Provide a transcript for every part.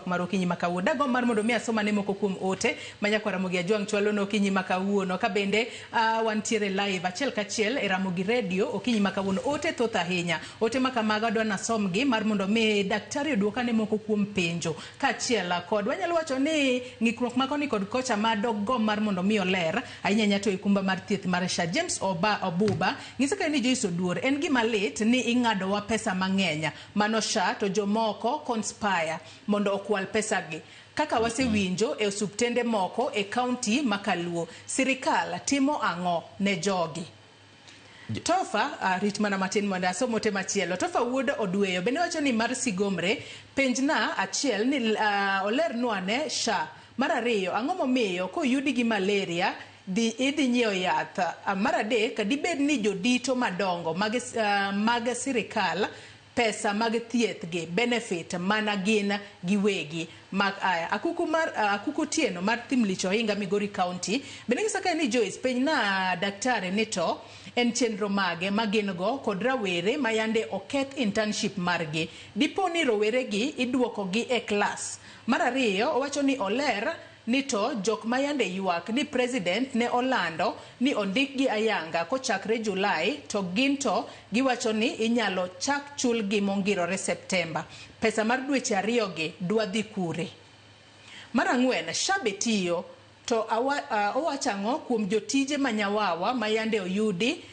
mar okinyi makawuono. Dago mar mondo mi asoma ne moko kuom ote manyakwara Ramogi Ajwang' chwalo no okinyi makawuono ka bende wantiere live achiel kachiel e Ramogi Radio okinyi makawuono. Ote thoth ahinya. Ote makamago adwa nasomgi mar mondo mi daktari oduoka ne moko kuom penjo kachiel kod wanyalo wacho ni ng'ikruok makoni kod kocha madogo mar mondo mi oler ahinya nyato ikumba mar thieth mar SHA James Obuba ng'isa ka ni Joyce Oduor en gima lit ni ing'ado wa pesa mang'enya mano SHA to jomoko conspire mondo okwal pesa gi kaka wasewinjo e osuptende moko e kaunti makaluo. Sirikal timo ang'o ne jogi? Tofa rit mana matin mondo asomo te machielo. Tofa wuod Odweyo bende wacho ni mar sigomre penjna achiel ni oler nuane SHA. Mar ariyo ang'o momiyo koyudi gi malaria idhi nyiewo yath. Mar adek dibed ni jodito madongo mag sirikal pesa mag thieth gi benefit mana gin giwegi mag akuku tieno mar Thimlich Ohinga Migori County bende ng'isa ka ni Joyce penjna daktari ni to en chenro mage magin go kod rawere mayande oketh internship margi dipo ni rowere gi idwoko gi e klas. Mar ariyo owacho ni oler ni to jok mayande yuak ni president ne olando ni ondik gi ayanga kochakre Julai to ginto giwacho ni inyalo chak chul gi mongirore Septemba. Pesa mar dweche ariyo gi dwa dhi kure? Mar ang'wen SHA betiyo to owachang'o kuom jotije manyawawa mayande oyudi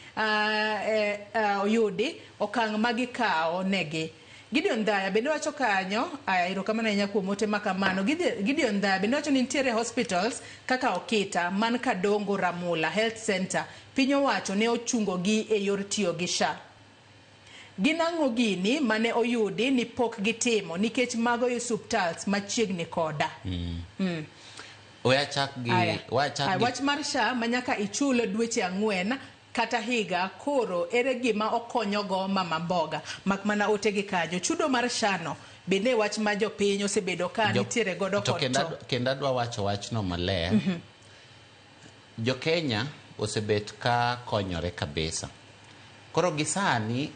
okang' magikawo negi. Gideon Dhaya bende wacho kanyo erokamano ahinya kuom ote makamano. Gideon Dhaya bende wacho ni nitiere hospitals kaka Okita man Kadongo Ramula Health Center piny owacho ne ochungo gi e yor tiyo gi SHA. Gin ang'o gini mane oyudi ni pok gitimo nikech mago hospitals machiegni koda? Wach mar SHA manyaka ichul dweche 4 kata higa koro ere gima okonyo go mama mboga mak mana ote gi kajo chudo mar SHA no bende wach ma jopiny osebedo ka nitiere godo to kendo adwa wacho wachno maler. Jo Kenya osebet ka konyore kabisa koro gisani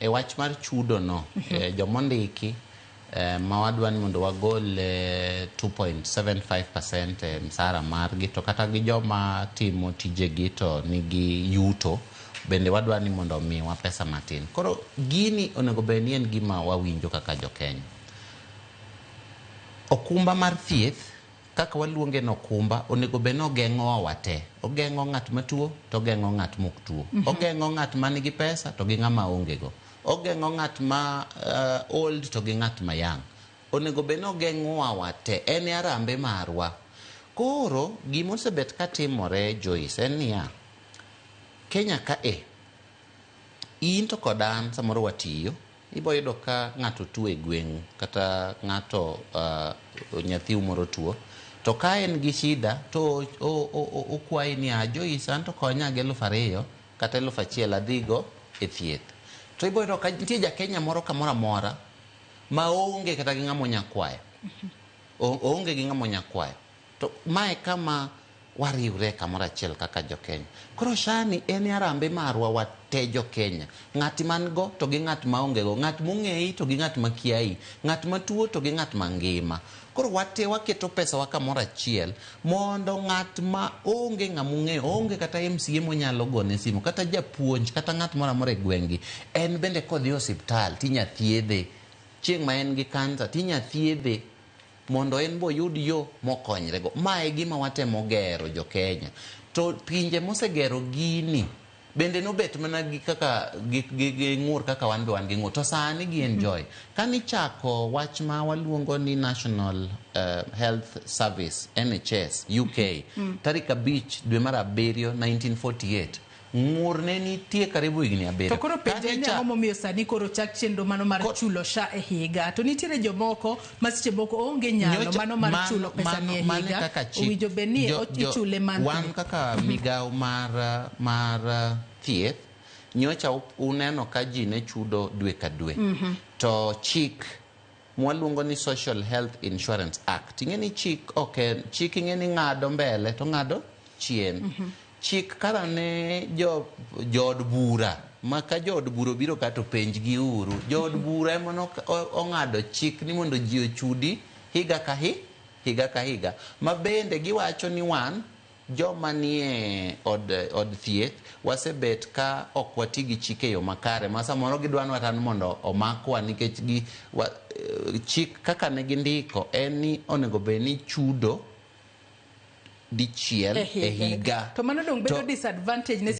e wach mar chudo no jomondiki mawadwa ni mondo wagol 2.75% msara margi to kata gi joma timo tijegi to nigi yuto bende wadwa ni mondo miwa pesa matin. Koro gini onego beni en gima wawinjo kaka jo Kenya. Okumba mar thieth kaka waluonge no okumba onego beno geng'o wate. Ogeng'o ng'at matuo to ogeng'o ng'at mok tuo. Ogeng'o ng'at manigi pesa to gi ng'ama onge go. Ogeng'o ng'at ma old to gi ng'at ma young. Onego beno geng'o wate en arambe marwa. Koro gima osebet ka timore Joyce en niya Kenya ka in to kod an samoro watiyo iboyudo ka ng'ato tuo e gweng' kata ng'ato nyathi moro tuo to ka en gi shida to okwayi ni Joyce an to konya gi 2,000 kata 1,000 adhigo e thieth. To iboyudo ka nitie ja Kenya moro kamoro amora ma onge kata gi ng'amo nyakwayo. Onge gi ng'amo nyakwayo. To mae kama wariwre kamoro achiel kaka jo Kenya. Koro SHA ni en arambe marwa wate jo Kenya. Ng'at man go to gi ng'at ma onge go. Ng'at mong'eyi to gi ng'at ma kiayi. Ng'at matuo to gi ng'at mangima. Koro wate waketo pesa wa kamoro achiel mondo ng'at ma onge ng'among'eyo onge kata MCA monyalo gone simu kata japuonj kata ng'at moro amora e gwengi en bende kodhi hospital tinya thiedhe chieng' ma en gi kansa tinya thiedhe mondo en bo yud yo mokonyre go. Mae gima watemo gero jo Kenya. To pinje mosegero gini bende nobet mana gi kaka gi ng'ur kaka wan be wan gi ng'ur to sani gi enjoy. Kani chako wach ma waluongo ni National Health Service NHS UK tarik 5 dwe mar 7 1948 ng'ur ne nitie karibu higni 7. To koro penje ni ang'o momiyo sani koro chak chenro mano mar chulo SHA e higa to nitiere jomoko masiche moko onge nyalo mano mar chulo pesa ni e higa owinjo beni ichule man wan kaka migawo mar thieth nyocha uneno ka ji ne chudo dwe ka dwe. To chik mwaluongo ni Social Health Insurance Act ing'eni chik chik ing'eni ng'ado mbele to ng'ado chien. Chik karane jod bura ma ka jood bura biro kato penj gi uru jood bura ema ong'ado chik ni mondo ji ochudi higa ka higa ma bende giwacho ni wan joma nie od thieth wasebet ka ok wati gi chike yo makare ma samoro gidwano tan mondo omakwa nikech chik kaka ne gindiko en ni onego bed ni chudo dichiel e higa to mano dong bedo disadvantage ne